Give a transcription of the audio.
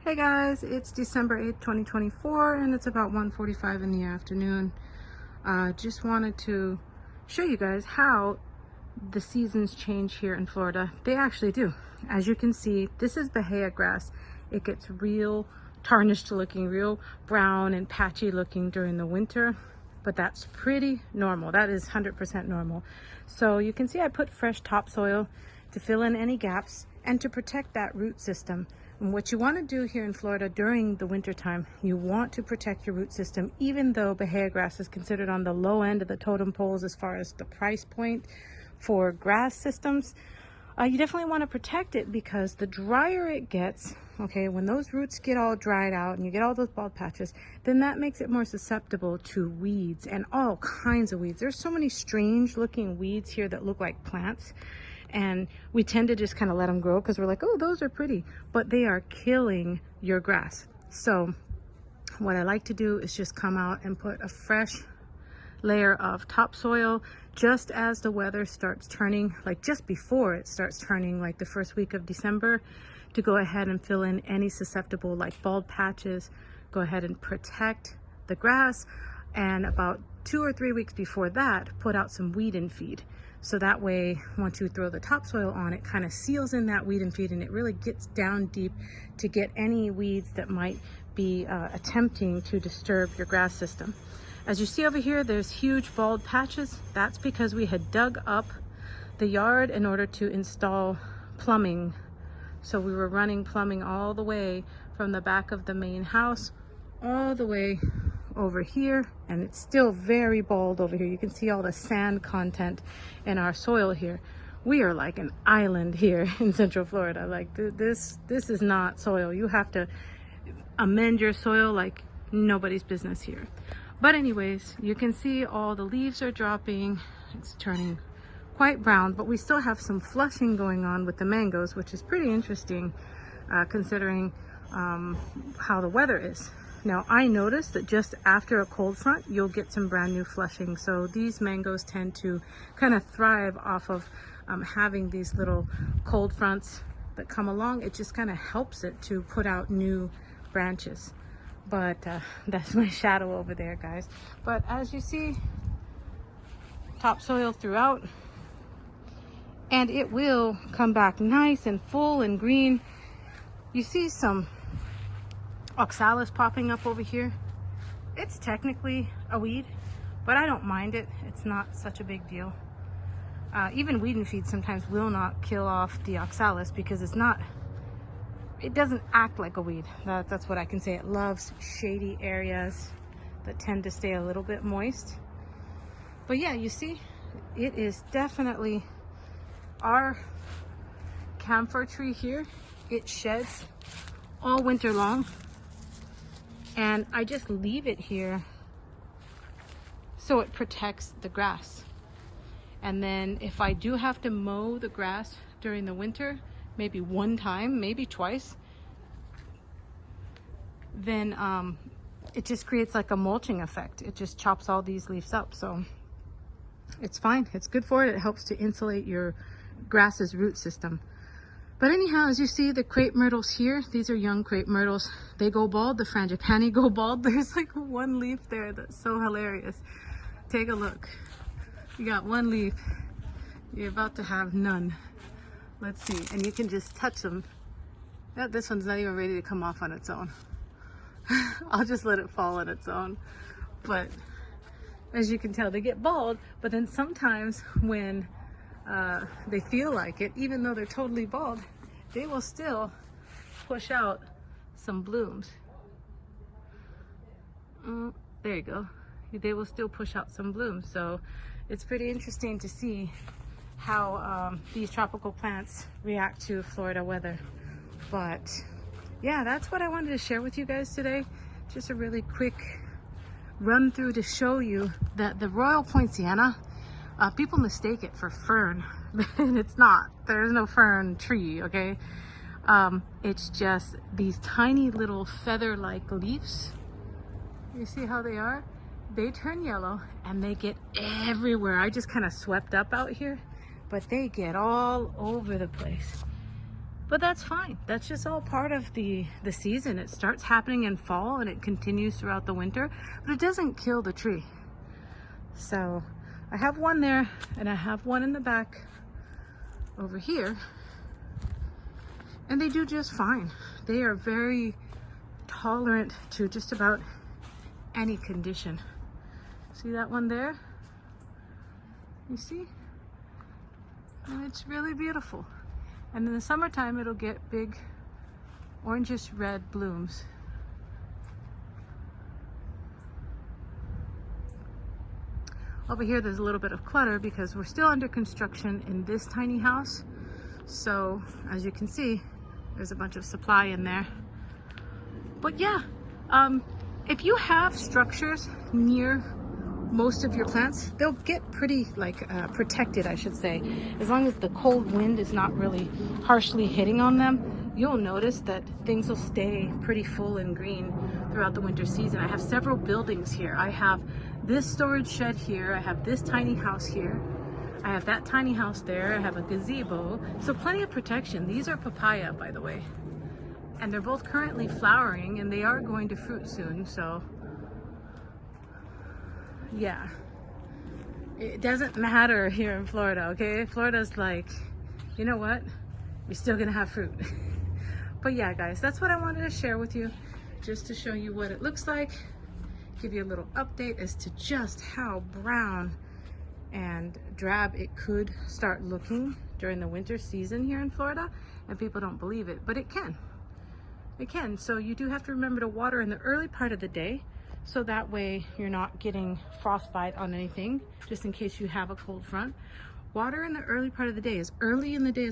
Hey guys, it's December 8th, 2024, and it's about 1:45 in the afternoon. Just wanted to show you guys how the seasons change here in Florida. They actually do. As you can see, this is Bahia grass. It gets real tarnished looking, real brown and patchy looking during the winter, but that's pretty normal. That is 100% normal. So you can see I put fresh topsoil to fill in any gaps and to protect that root system. And what you want to do here in Florida during the winter time, you want to protect your root system. Even though Bahia grass is considered on the low end of the totem poles as far as the price point for grass systems, you definitely want to protect it, because the drier it gets, okay, when those roots get all dried out and you get all those bald patches, then that makes it more susceptible to weeds and all kinds of weeds. There's so many strange looking weeds here that look like plants, and we tend to just kind of let them grow because we're like, oh, those are pretty, but they are killing your grass. So what I like to do is just come out and put a fresh layer of topsoil just as the weather starts turning, like just before it starts turning, like the first week of December, to go ahead and fill in any susceptible like bald patches, go ahead and protect the grass. And about 2 or 3 weeks before that, put out some weed and feed. So that way, once you throw the topsoil on, it kind of seals in that weed and feed, and it really gets down deep to get any weeds that might be attempting to disturb your grass system. As you see over here, there's huge bald patches. That's because we had dug up the yard in order to install plumbing. So we were running plumbing all the way from the back of the main house all the way over here, and it's still very bald over here. You can see all the sand content in our soil here. We are like an island here in Central Florida. Like this is not soil. You have to amend your soil like nobody's business here. But anyways, you can see all the leaves are dropping. It's turning quite brown, but we still have some flushing going on with the mangoes, which is pretty interesting considering how the weather is. Now, I noticed that just after a cold front, you'll get some brand new flushing. So these mangoes tend to kind of thrive off of having these little cold fronts that come along. It just kind of helps it to put out new branches. But that's my shadow over there, guys. But as you see, topsoil throughout, and it will come back nice and full and green. You see some oxalis popping up over here. It's technically a weed, but I don't mind it. It's not such a big deal. Even weed and feed sometimes will not kill off the oxalis because it doesn't act like a weed. That's what I can say. It loves shady areas that tend to stay a little bit moist. But yeah, you see, it is definitely our camphor tree here. It sheds all winter long, and I just leave it here so it protects the grass. And then if I do have to mow the grass during the winter, maybe one time, maybe twice, then it just creates like a mulching effect. It just chops all these leaves up. So it's fine. It's good for it. It helps to insulate your grass's root system. But anyhow, as you see, the crepe myrtles here, these are young crepe myrtles. They go bald. The frangipani go bald. There's like one leaf there that's so hilarious. Take a look. You got one leaf. You're about to have none. Let's see. And you can just touch them. This one's not even ready to come off on its own. I'll just let it fall on its own. But as you can tell, they get bald. But then sometimes when they feel like it, even though they're totally bald, they will still push out some blooms. There you go. They will still push out some blooms. So it's pretty interesting to see how these tropical plants react to Florida weather. But yeah, that's what I wanted to share with you guys today. Just a really quick run through to show you that the Royal Poinciana, people mistake it for fern, and it's not. There's no fern tree, okay? It's just these tiny little feather-like leaves. You see how they are? They turn yellow and they get everywhere. I just kind of swept up out here, but they get all over the place. But that's fine. That's just all part of the season. It starts happening in fall and it continues throughout the winter, but it doesn't kill the tree. So I have one there and I have one in the back over here, and they do just fine. They are very tolerant to just about any condition. See that one there? You see? And it's really beautiful. And in the summertime, it'll get big orangish red blooms. Over here, there's a little bit of clutter because we're still under construction in this tiny house. So as you can see, there's a bunch of supply in there. But yeah, if you have structures near most of your plants, they'll get pretty protected, I should say. As long as the cold wind is not really harshly hitting on them, you'll notice that things will stay pretty full and green throughout the winter season. I have several buildings here. I have this storage shed here. I have this tiny house here. I have that tiny house there. I have a gazebo. So plenty of protection. These are papaya, by the way. And they're both currently flowering and they are going to fruit soon, so yeah, it doesn't matter here in Florida, okay? Florida's like, you know what? You're still gonna have fruit. But yeah, guys, that's what I wanted to share with you, just to show you what it looks like, give you a little update as to just how brown and drab it could start looking during the winter season here in Florida. And people don't believe it, but it can. It can. So you do have to remember to water in the early part of the day, so that way you're not getting frostbite on anything, just in case you have a cold front. Water in the early part of the day, as early in the day as